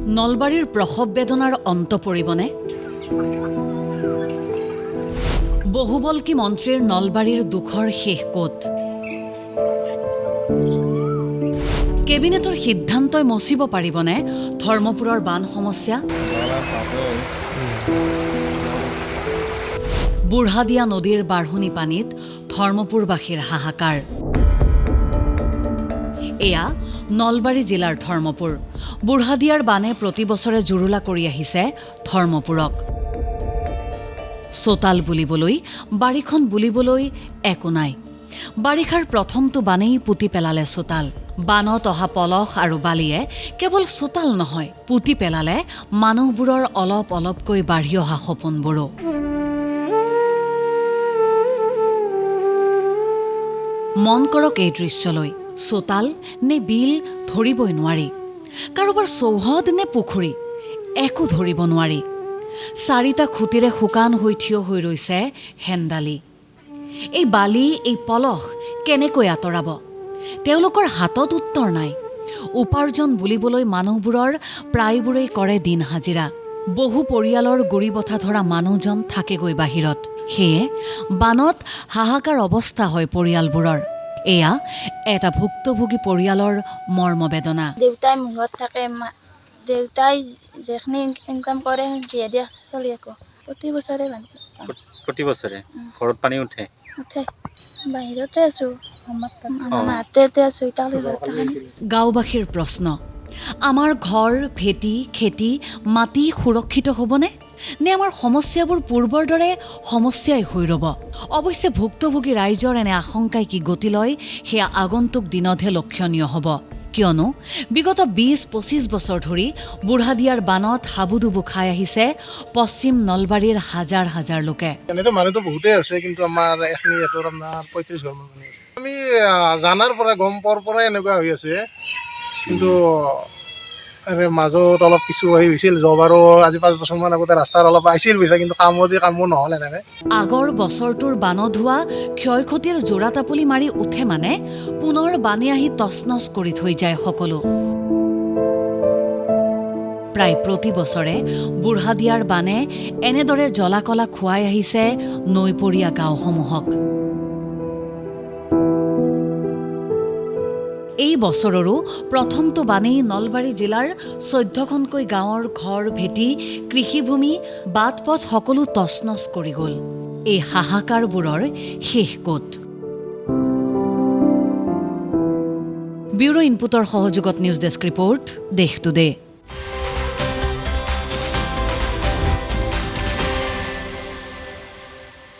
নলবাৰীৰ প্ৰসৱ বেদনাৰ অন্ত পৰিবনে? বহুবল্কী মন্ত্ৰীৰ নলবাৰীৰ দুখৰ শেষ ক'ত? কেবিনেটৰ সিদ্ধান্তই মচিব পাৰিবনে ধৰ্মপুৰৰ বান সমস্যা? বুঢ়াদিয়া নদীৰ বাঢ়নি পানীত ধৰ্মপুৰবাসীৰ হাহাকাৰ। এয়া নলবাৰী জিলাৰ ধৰ্মপুৰ। বুঢ়াদিয়াৰ বানে প্ৰতি বছৰে জুৰুলা কৰি আহিছে ধৰ্মপুৰক। চোতাল বুলিবলৈ, বাৰীখন বুলিবলৈ একো নাই। বাৰিষাৰ প্ৰথমটো বানেই পুতি পেলালে চোতাল। বানত অহা পলস আৰু বালিয়ে কেৱল চোতাল নহয়, পুতি পেলালে মানুহবোৰৰ অলপ অলপকৈ বাঢ়ি অহা সপোনবোৰো। মন কৰক এই দৃশ্যলৈ। চোতাল নে বিল ধৰিবই নোৱাৰি। কাৰোবাৰ চৌহদ নে পুখুৰী একো ধৰিব নোৱাৰি। চাৰিটা খুঁটিৰে শুকান হৈ থিয় হৈ ৰৈছে হেন্দালি। এই বালি, এই পলস কেনেকৈ আঁতৰাব? তেওঁলোকৰ হাতত উত্তৰ নাই। উপাৰ্জন বুলিবলৈ মানুহবোৰৰ প্ৰায়বোৰেই কৰে দিন হাজিৰা। বহু পৰিয়ালৰ গুৰি বঠা ধৰা মানুহজন থাকেগৈ বাহিৰত। সেয়ে বানত হাহাকাৰ অৱস্থা হয় পৰিয়ালবোৰৰ। এয়া এটা ভুক্তভোগী পৰিয়ালৰ মৰ্মবেদনা। দেউতাই মুহত থাকে, দেউতাই যেখিনি ইনকাম কৰে দিয়ে দিয়া চলি আকৌ প্ৰতি বছৰে প্ৰতি বছৰে ঘৰত পানী উঠে বাহিৰতে আছো, মাতে আছো। গাঁওবাসীৰ প্ৰশ্ন, আমাৰ ঘৰ, ভেটি, খেতি, মাটি সুৰক্ষিত হ'বনে? নে আমাৰ সমস্যাবোৰ পূৰ্বৰ দৰে সমস্যাই হৈ ৰ'ব? অৱশ্যে ভুক্তভোগী ৰাইজৰ এনে আশংকাই কি গতি লয় সেয়া আগন্তুক দিনতহে লক্ষণীয় হ'ব। কিয়নো বিগত ২০-২৫ বছৰ ধৰি বুঢ়াদিয়াৰ বানত হাবুডুবু খাই আহিছে পশ্চিম নলবাৰীৰ হাজাৰ হাজাৰ লোকে। এনেতো মানুহতো বহুতেই আছে, কিন্তু আমাৰ এখিনি ইয়াতৰ আপোনাৰ ৩৫ ঘৰ মানুহ আছে। আমি জানাৰ পৰা গম পোৱাৰ পৰাই এনেকুৱা হৈ আছে, কিন্তু মাজত অলপ কিছু হৈছিল। যোৱাবাৰো আজি ৫ বছৰমান আগতে ৰাস্তাৰ অলপ আহিছিল পইচা, কিন্তু কামো নহ'ল এনেকৈ। আগৰ বছৰটোৰ বানত হোৱা ক্ষয় ক্ষতিৰ জোৰা তাপলি মাৰি উঠে মানে পুনৰ বানে আহি তছনছ কৰি থৈ যায় সকলো। প্ৰায় প্ৰতি বছৰে বুঢ়াদিয়াৰ বানে এনেদৰে জ্বলা-কলা খুৱাই আহিছে নৈপৰীয়া গাঁওসমূহক। এই বছৰৰো প্ৰথমটো বানেই নলবাৰী জিলাৰ ১৪খনকৈ গাঁৱৰ ঘৰ, ভেটি, কৃষিভূমি, বাট-পথ সকলো তছনছ কৰি গ'ল। এই হাহাকাৰবোৰৰ শেষ ক'ত? ব্যুৰ' ইনপুটৰ সহযোগত নিউজ ডেস্ক ৰিপৰ্ট, দেশ টুডে।